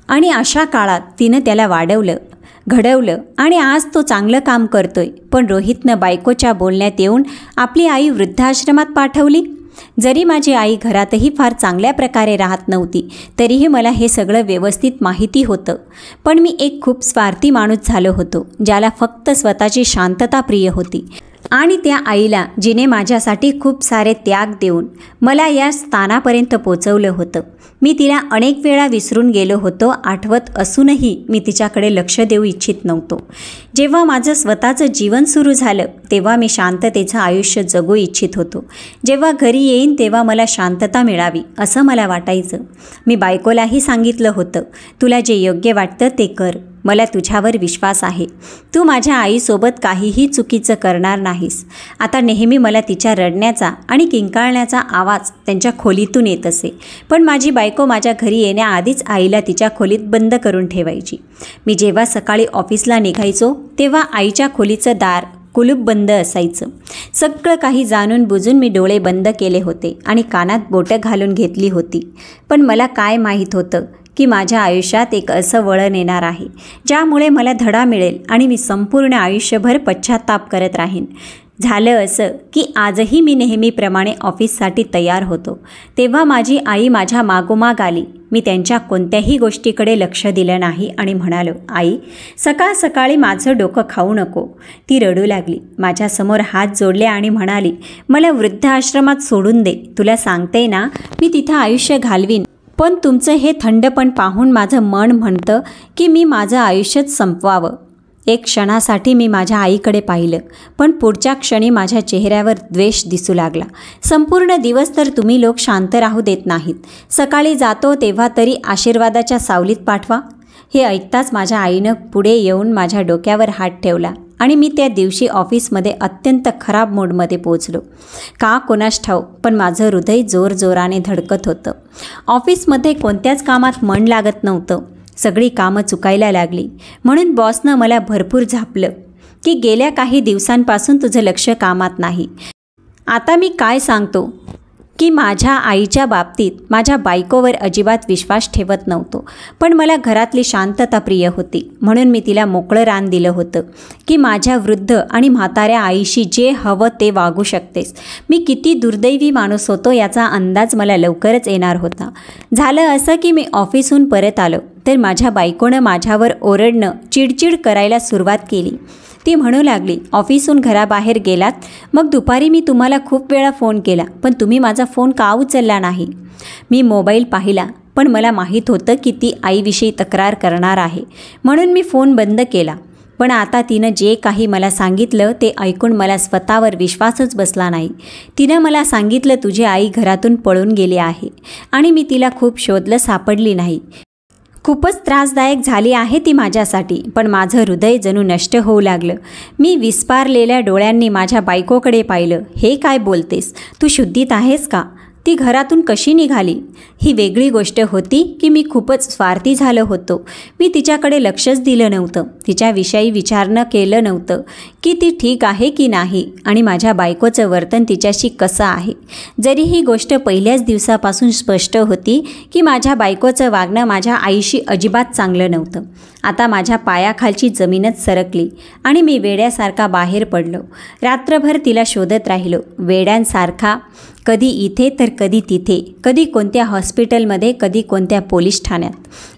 [SPEAKER 1] आणि अशा काळात तिनं त्याला वाढवलं, घडवलं आणि आज तो चांगलं काम करतोय. पण रोहितनं बायकोच्या बोलण्यात येऊन आपली आई वृद्धाश्रमात पाठवली. जरी माझी आई घरातही फार चांगल्या प्रकारे राहत नव्हती, तरीही मला हे सगळं व्यवस्थित माहिती होतं. पण मी एक खूप स्वार्थी माणूस झालो होतो, ज्याला फक्त स्वतःची शांतता प्रिय होती. आणि त्या आईला जिने माझ्यासाठी खूप सारे त्याग देऊन मला या स्थानापर्यंत पोचवलं होतं. मी तिला अनेक वेळा विसरून गेलो होतो. आठवत असूनही मी तिच्याकडे लक्ष देऊ इच्छित नव्हतो. जेव्हा माझं स्वतःचं जीवन सुरू झालं तेव्हा मी शांततेचं आयुष्य जगू इच्छित होतो. जेव्हा घरी येईन तेव्हा मला शांतता मिळावी असं मला वाटायचं. मी बायकोलाही सांगितलं होतं, तुला जे योग्य वाटतं ते कर, मला तुझ्यावर विश्वास आहे. तू माझ्या आईसोबत काहीही चुकीचं करणार नाहीस. आता नेहमी मला तिच्या रडण्याचा आणि किंकाळण्याचा आवाज त्यांच्या खोलीतून येत असे. पण माझी बायको माझ्या घरी येण्याआधीच आईला तिच्या खोलीत बंद करून ठेवायची. मी जेव्हा सकाळी ऑफिसला निघायचो तेव्हा आईच्या खोलीचं दार कुलूप बंद असायचं. सगळं काही जाणून बुजून मी डोळे बंद केले होते आणि कानात बोटं घालून घेतली होती. पण मला काय माहीत होतं की माझ्या आयुष्यात एक असं वळण येणार आहे ज्यामुळे मला धडा मिळेल आणि मी संपूर्ण आयुष्यभर पश्चात्ताप करत राहीन. झालं असं की आजही मी नेहमीप्रमाणे ऑफिससाठी तयार होतो तेव्हा माझी आई माझ्या मागोमाग आली. मी त्यांच्या कोणत्याही गोष्टीकडे लक्ष दिलं नाही आणि म्हणालो, आई, सकाळ सकाळी माझं डोकं खाऊ नको. ती रडू लागली. माझ्यासमोर हात जोडले आणि म्हणाली, मला वृद्धाश्रमात सोडून दे. तुला सांगते ना, मी तिथं आयुष्य घालवीन. पण तुमचं हे थंडपण पाहून माझं मन म्हणतं की मी माझं आयुष्यच संपवावं. एक क्षणासाठी मी माझ्या आईकडे पाहिलं, पण पुढच्या क्षणी माझ्या चेहऱ्यावर द्वेष दिसू लागला. संपूर्ण दिवस तर तुम्ही लोक शांत राहू देत नाहीत. सकाळी जातो तेव्हा तरी आशीर्वादाच्या सावलीत पाठवा. हे ऐकताच माझ्या आईनं पुढे येऊन माझ्या डोक्यावर हात ठेवला आणि मी त्या दिवशी ऑफिसमध्ये अत्यंत खराब मूडमध्ये पोचलो. का कोणास ठाऊक, पण माझं हृदय जोरजोराने धडकत होतं. ऑफिसमध्ये कोणत्याच कामात मन लागत नव्हतं. सगळी कामं चुकायला लागली. म्हणून बॉसनं मला भरपूर झापलं की गेल्या काही दिवसांपासून तुझं लक्ष कामात नाही. आता मी काय सांगतो की माझ्या आईच्या बाबतीत माझ्या बायकोवर अजिबात विश्वास ठेवत नव्हतो. पण मला घरातली शांतता प्रिय होती. म्हणून मी तिला मोकळं रान दिलं होतं की माझ्या वृद्ध आणि म्हाताऱ्या आईशी जे हवं ते वागू शकतेस. मी किती दुर्दैवी माणूस होतो याचा अंदाज मला लवकरच येणार होता. झालं असं की मी ऑफिसहून परत आलो तर माझ्या बायकोनं माझ्यावर ओरडणं, चिडचिड करायला सुरुवात केली. ती म्हणू लागली, ऑफिसहून घराबाहेर गेलात, मग दुपारी मी तुम्हाला खूप वेळा फोन केला, पण तुम्ही माझा फोन का उचलला नाही? मी मोबाईल पाहिला, पण मला माहीत होतं की ती आईविषयी तक्रार करणार आहे. म्हणून मी फोन बंद केला. पण आता तिनं जे काही मला सांगितलं ते ऐकून मला स्वतःवर विश्वासच बसला नाही. तिनं मला सांगितलं, तुझी आई घरातून पळून गेली आहे आणि मी तिला खूप शोधलं, सापडली नाही. खूपच त्रासदायक झाली आहे ती माझ्यासाठी. पण माझं हृदय जणू नष्ट होऊ लागलं. मी विस्पारलेल्या डोळ्यांनी माझ्या बायकोकडे पाहिलं. हे काय बोलतेस? तू शुद्धीत आहेस का? ती घरातून कशी निघाली? ही वेगळी गोष्ट होती की मी खूपच स्वार्थी झालो होतो. मी तिच्याकडे लक्षच दिलं नव्हतं. तिच्याविषयी विचारणं केलं नव्हतं की ती ठीक आहे की नाही आणि माझ्या बायकोचं वर्तन तिच्याशी कसं आहे. जरी ही गोष्ट पहिल्याच दिवसापासून स्पष्ट होती की माझ्या बायकोचं वागणं माझ्या आईशी अजिबात चांगलं नव्हतं. आता माझ्या पायाखालची जमीनच सरकली आणि मी वेड्यासारखा बाहेर पडलो. रात्रभर तिला शोधत राहिलो, वेड्यांसारखा. कधी इथे तर कधी तिथे, कधी कोणत्या हॉस्पिटलमध्ये, कधी कोणत्या पोलीस ठाण्यात.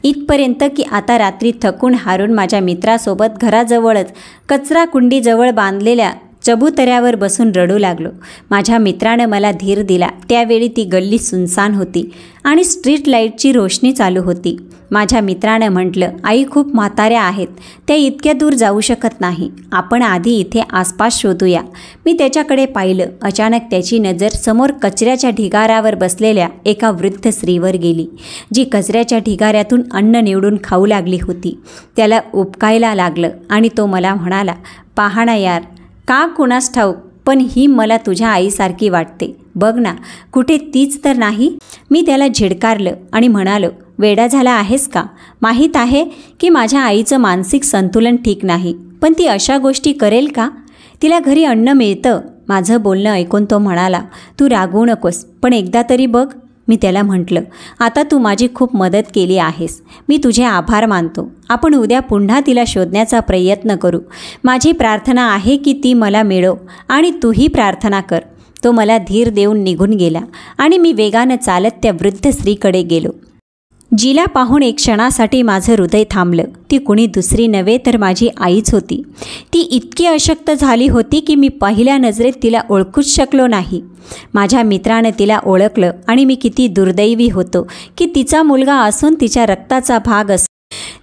[SPEAKER 1] इथपर्यंत की आता रात्री थकून हारून माझ्या मित्रासोबत घराजवळच कचरा कुंडीजवळ बांधलेल्या चबुतऱ्यावर बसून रडू लागलो. माझ्या मित्रानं मला धीर दिला. त्यावेळी ती गल्ली सुनसान होती आणि स्ट्रीट लाईटची रोशनी चालू होती. माझ्या मित्रानं म्हटलं, आई खूप म्हाताऱ्या आहेत, त्या इतक्या दूर जाऊ शकत नाही. आपण आधी इथे आसपास शोधूया. मी त्याच्याकडे पाहिलं. अचानक त्याची नजर समोर कचऱ्याच्या ढिगाऱ्यावर बसलेल्या एका वृद्ध स्त्रीवर गेली, जी कचऱ्याच्या ढिगाऱ्यातून अन्न निवडून खाऊ लागली होती. त्याला उपकायला लागलं आणि तो मला म्हणाला, पहा ना यार, का कुणास ठाऊक, पण ही मला तुझ्या आईसारखी वाटते. बघ ना, कुठे तीच तर नाही? मी त्याला झिडकारलं आणि म्हणालो, वेडा झाला आहेस का? माहीत आहे की माझ्या आईचं मानसिक संतुलन ठीक नाही, पण ती अशा गोष्टी करेल का? तिला घरी अन्न मिळतं. माझं बोलणं ऐकून तो म्हणाला, तू रागवू नकोस, पण एकदा तरी बघ. मी त्याला म्हटलं, आता तू माझी खूप मदत केली आहेस. मी तुझे आभार मानतो. आपण उद्या पुन्हा तिला शोधण्याचा प्रयत्न करू. माझी प्रार्थना आहे की ती मला मिळो आणि तूही प्रार्थना कर. तो मला धीर देऊन निघून गेला आणि मी वेगानं चालत त्या वृद्ध स्त्रीकडे गेलो. जिला पाहून एक क्षणासाठी माझं हृदय थांबलं. ती कुणी दुसरी नव्हे तर माझी आईच होती. ती इतकी अशक्त झाली होती की मी पहिल्या नजरेत तिला ओळखूच शकलो नाही. माझ्या मित्रानं तिला ओळखलं आणि मी किती दुर्दैवी होतो की तिचा मुलगा असून तिच्या रक्ताचा भाग असून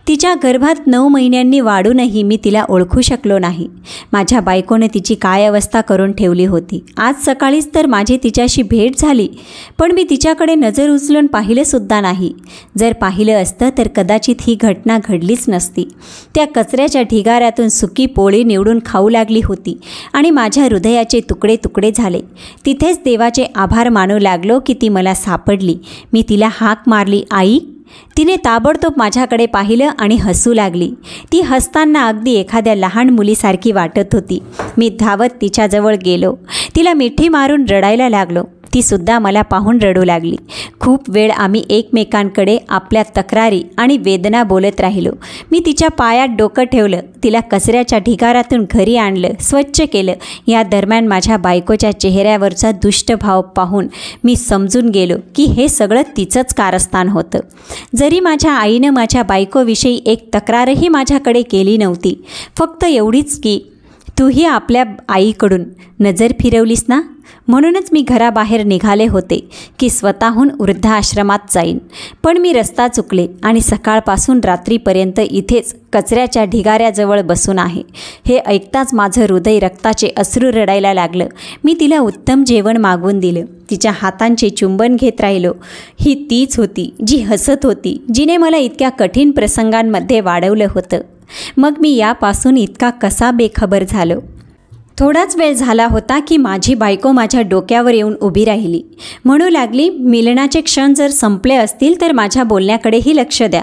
[SPEAKER 1] तिच्या गर्भात 9 महिन्यांनी वाढूनही मी तिला ओळखू शकलो नाही. माझ्या बायकोने तिची काय अवस्था करून ठेवली होती. आज सकाळीच तर माझी तिच्याशी भेट झाली, पण मी तिच्याकडे नजर उचलून पाहिलंसुद्धा नाही. जर पाहिलं असतं तर कदाचित ही घटना घडलीच नसती. त्या कचऱ्याच्या ढिगाऱ्यातून सुकी पोळी निवडून खाऊ लागली होती आणि माझ्या हृदयाचे तुकडे तुकडे झाले. तिथेच देवाचे आभार मानू लागलो की ती मला सापडली. मी तिला हाक मारली, आई. तिने ताबडतोब माझ्याकडे पाहिलं आणि हसू लागली. ती हसताना अगदी एखाद्या लहान मुलीसारखी वाटत होती. मी धावत तिच्याजवळ गेलो. तिला मिठी मारून रडायला लागलो. तीसुद्धा मला पाहून रडू लागली. खूप वेळ आम्ही एकमेकांकडे आपल्या तक्रारी आणि वेदना बोलत राहिलो. मी तिच्या पायात डोकं ठेवलं, तिला कचऱ्याच्या ढिगाऱ्यातून घरी आणलं, स्वच्छ केलं. या दरम्यान माझ्या बायकोच्या चेहऱ्यावरचा दुष्ट भाव पाहून मी समजून गेलो की हे सगळं तिचंच कारस्थान होतं. जरी माझ्या आईनं माझ्या बायकोविषयी एक तक्रारही माझ्याकडे केली नव्हती, फक्त एवढीच की तूही आपल्या आईकडून नजर फिरवलीस ना, म्हणूनच मी घराबाहेर निघाले होते की स्वतःहून वृद्धाश्रमात जाईन. पण मी रस्ता चुकले आणि सकाळपासून रात्रीपर्यंत इथेच कचऱ्याच्या ढिगाऱ्याजवळ बसून आहे. हे ऐकताच माझं हृदय रक्ताचे अश्रू रडायला लागलं. मी तिला उत्तम जेवण मागवून दिलं. तिच्या हातांचे चुंबन घेत राहिलो. ही तीच होती जी हसत होती, जिने मला इतक्या कठीण प्रसंगांमध्ये वाढवलं होतं. मग मी यापासून इतका कसा बेखबर झालो. थोडाच वेळ झाला होता की माझी बायको माझ्या डोक्यावर येऊन उभी राहिली. म्हणू लागली, मिलनाचे क्षण जर संपले असतील तर माझ्या बोलण्याकडेही लक्ष द्या.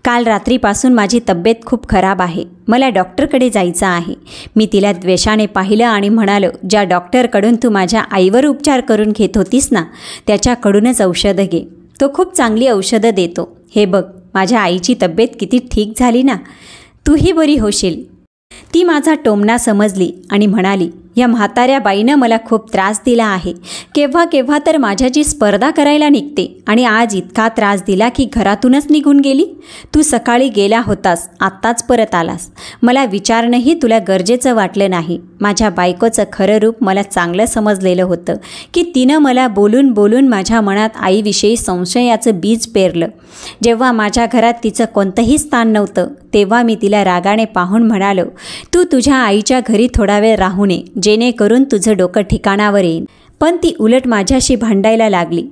[SPEAKER 1] काल रात्रीपासून माझी तब्येत खूप खराब आहे. मला डॉक्टरकडे जायचं आहे. मी तिला द्वेषाने पाहिलं आणि म्हणालो, ज्या डॉक्टरकडून तू माझ्या आईवर उपचार करून घेत होतीस ना, त्याच्याकडूनच औषधं घे. तो खूप चांगली औषधं देतो. हे बघ, माझ्या आईची तब्येत किती ठीक झाली ना, तूही बरी होशील. ती माझा टोमणा समजली आणि म्हणाली, या म्हाताऱ्या बाईनं मला खूप त्रास दिला आहे. केव्हा केव्हा तर माझ्याची स्पर्धा करायला निघते आणि आज इतका त्रास दिला की घरातूनच निघून गेली. तू सकाळी गेला होतास, आत्ताच परत आलास. मला विचारणंही तुला गरजेचं वाटलं नाही. माझ्या बायकोचं खरं रूप मला चांगलं समजलेलं होतं की तिनं मला बोलून बोलून माझ्या मनात आईविषयी संशयाचं बीज पेरलं. जेव्हा माझ्या घरात तिचं कोणतंही स्थान नव्हतं तेव्हा मी तिला रागाने पाहून म्हणालो, तू तुझ्या आईच्या घरी थोडा वेळ राहू नये, जेणेकरून तुझं डोकं ठिकाणावर येईल. पण ती उलट माझ्याशी भांडायला लागली.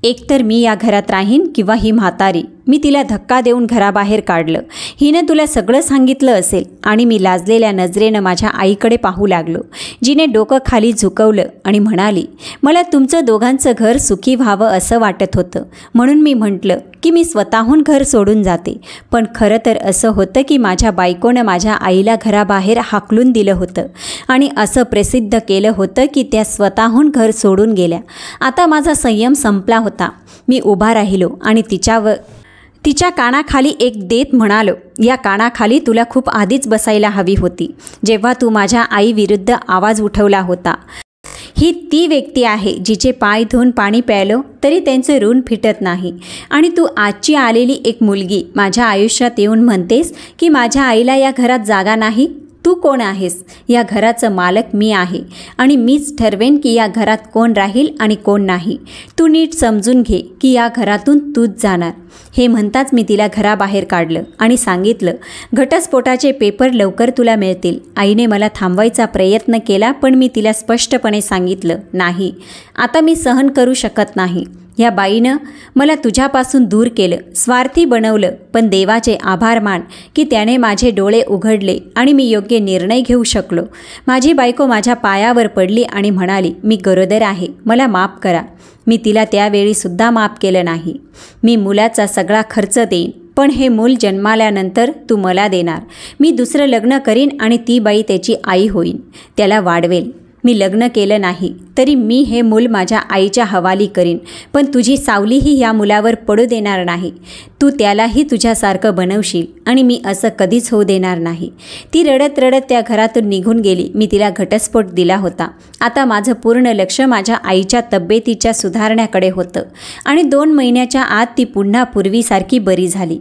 [SPEAKER 1] एकतर मी या घरात राहीन किंवा ही म्हातारी. मी तिला धक्का देऊन घराबाहेर काढलं. हिनं तुला सगळं सांगितलं असेल. आणि मी लाजलेल्या नजरेनं माझ्या आईकडे पाहू लागलो, जिने डोकं खाली झुकवलं आणि म्हणाली, मला तुमचं दोघांचं घर सुखी व्हावं असं वाटत होतं, म्हणून मी म्हटलं की मी स्वतःहून घर सोडून जाते. पण खरं तर असं होतं की माझ्या बायकोनं माझ्या आईला घराबाहेर हाकलून दिलं होतं आणि असं प्रसिद्ध केलं होतं की त्या स्वतःहून घर सोडून गेल्या. आता माझा संयम संपला होता. मी उभा राहिलो आणि तिच्या कानाखाली एक देत म्हणालो, या कानाखाली तुला खूप आधीच बसायला हवी होती, जेव्हा तू माझ्या आईविरुद्ध आवाज उठवला होता. ही ती व्यक्ती आहे जिचे पाय धुवून पाणी प्यायलो तरी त्यांचं ऋण फिटत नाही. आणि तू आजची आलेली एक मुलगी माझ्या आयुष्यात येऊन म्हणतेस की माझ्या आईला या घरात जागा नाही. तू कोण आहेस? या घराचं मालक मी आहे आणि मीच ठरवेन की या घरात कोण राहील आणि कोण नाही. तू नीट समजून घे की या घरातून तूच जाणार. हे म्हणताच मी तिला घराबाहेर काढलं आणि सांगितलं, घटस्फोटाचे पेपर लवकर तुला मिळतील. आईने मला थांबवायचा प्रयत्न केला, पण मी तिला स्पष्टपणे सांगितलं, नाही, आता मी सहन करू शकत नाही. या बाईनं मला तुझ्यापासून दूर केलं, स्वार्थी बनवलं. पण देवाचे आभार मान की त्याने माझे डोळे उघडले आणि मी योग्य निर्णय घेऊ शकलो. माझी बायको माझ्या पायावर पडली आणि म्हणाली, मी गरोदर आहे, मला माफ करा. मी तिला त्यावेळीसुद्धा माफ केलं नाही. मी मुलाचा सगळा खर्च देईन, पण हे मूल जन्माल्यानंतर तू मला देणार. मी दुसरं लग्न करीन आणि ती बाई त्याची आई होईन, त्याला वाढवेल. मी लग्न केलं नाही तरी मी हे मूल माझ्या आईच्या हवाली करीन, पण तुझी सावलीही या मुलावर पडू देणार नाही. तू त्यालाही तुझ्यासारखं बनवशील आणि मी असं कधीच होऊ देणार नाही. ती रडत रडत त्या घरातून निघून गेली. मी तिला घटस्फोट दिला होता. आता माझं पूर्ण लक्ष माझ्या आईच्या तब्येतीच्या सुधारण्याकडे होतं आणि 2 महिन्याच्या आत ती पुन्हा पूर्वीसारखी बरी झाली.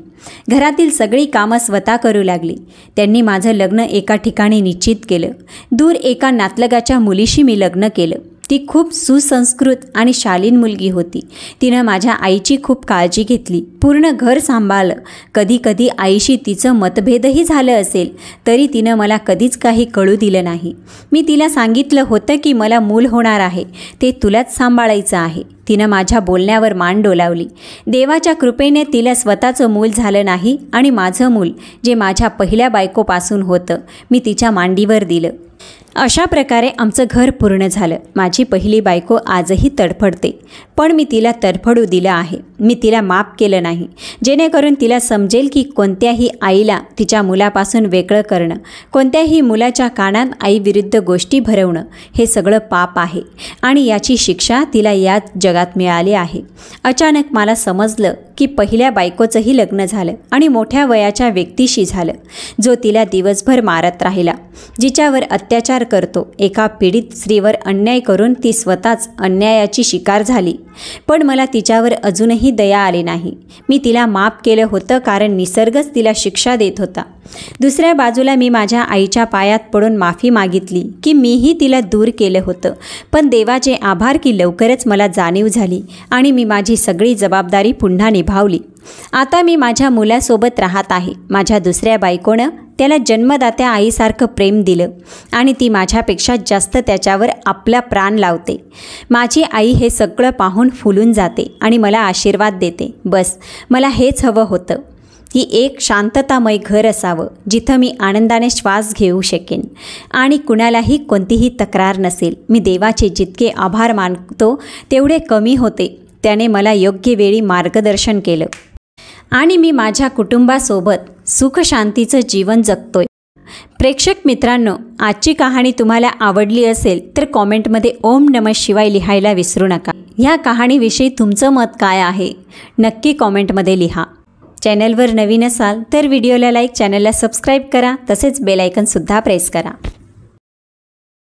[SPEAKER 1] घरातील सगळी कामं स्वतः करू लागली. त्यांनी माझं लग्न एका ठिकाणी निश्चित केलं. दूर एका नातलगाच्या मुलीशी मी लग्न केलं. ती खूप सुसंस्कृत आणि शालीन मुलगी होती. तिनं माझ्या आईची खूप काळजी घेतली, पूर्ण घर सांभाळलं. कधी कधी आईशी तिचं मतभेदही झालं असेल तरी तिनं मला कधीच काही कळू दिलं नाही. मी तिला सांगितलं होतं की मला मूल होणार आहे, ते तुलाच सांभाळायचं आहे. तिनं माझ्या बोलण्यावर मान डोलावली. देवाच्या कृपेने तिला स्वतःचं मूल झालं नाही आणि माझं मूल, जे माझ्या पहिल्या बायकोपासून होतं, मी तिच्या मांडीवर दिलं. अशा प्रकारे आमचं घर पूर्ण झालं. माझी पहिली बायको आजही तडफडते, पण मी तिला तडफडू दिलं आहे. मी तिला माफ केलं नाही, जेणेकरून तिला समजेल की कोणत्याही आईला तिच्या मुलापासून वेगळं करणं, कोणत्याही मुलाच्या कानात आईविरुद्ध गोष्टी भरवणं हे सगळं पाप आहे आणि याची शिक्षा तिला या जगात मिळाली आहे. अचानक मला समजलं की पहिल्या बायकोचंही लग्न झालं आणि मोठ्या वयाच्या व्यक्तीशी झालं, जो तिला दिवसभर मारत राहिला, जिच्यावर अत्याचार करतो. एका पीडित स्त्रीवर अन्याय करून ती स्वतःच अन्यायाची शिकार झाली, पण मला तिच्यावर अजूनही दया आली नाही. मी तिला माफ केलं होतं कारण निसर्गच तिला शिक्षा देत होता. दुसऱ्या बाजूला मी माझ्या आईच्या पायात पडून माफी मागितली की मीही तिला दूर केलं होतं, पण देवाचे आभार की लवकरच मला जाणीव झाली आणि मी माझी सगळी जबाबदारी पुन्हा निभावली. आता मी माझ्या मुलासोबत राहत आहे. माझ्या दुसऱ्या बायकोनं त्याला जन्मदात्या आईसारखं प्रेम दिलं आणि ती माझ्यापेक्षा जास्त त्याच्यावर आपला प्राण लावते. माझी आई हे सगळं पाहून फुलून जाते आणि मला आशीर्वाद देते. बस मला हेच हवं होतं की एक शांततामय घर असावं, जिथं मी आनंदाने श्वास घेऊ शकेन आणि कुणालाही कोणतीही तक्रार नसेल. मी देवाचे जितके आभार मानतो तेवढे कमी होते. त्याने मला योग्य वेळी मार्गदर्शन केलं आणि मी माझ्या कुटुंबासोबत सुखशांतीचं जीवन जगतोय. प्रेक्षक मित्रांनो, आजची कहाणी तुम्हाला आवडली असेल तर कॉमेंटमध्ये ओम नमः शिवाय लिहायला विसरू नका. ह्या कहाणीविषयी तुमचं मत काय आहे नक्की कॉमेंटमध्ये लिहा. चॅनलवर नवीन असाल तर व्हिडिओला लाईक, चॅनलला सबस्क्राईब करा, तसेच बेल आयकॉनसुद्धा प्रेस करा.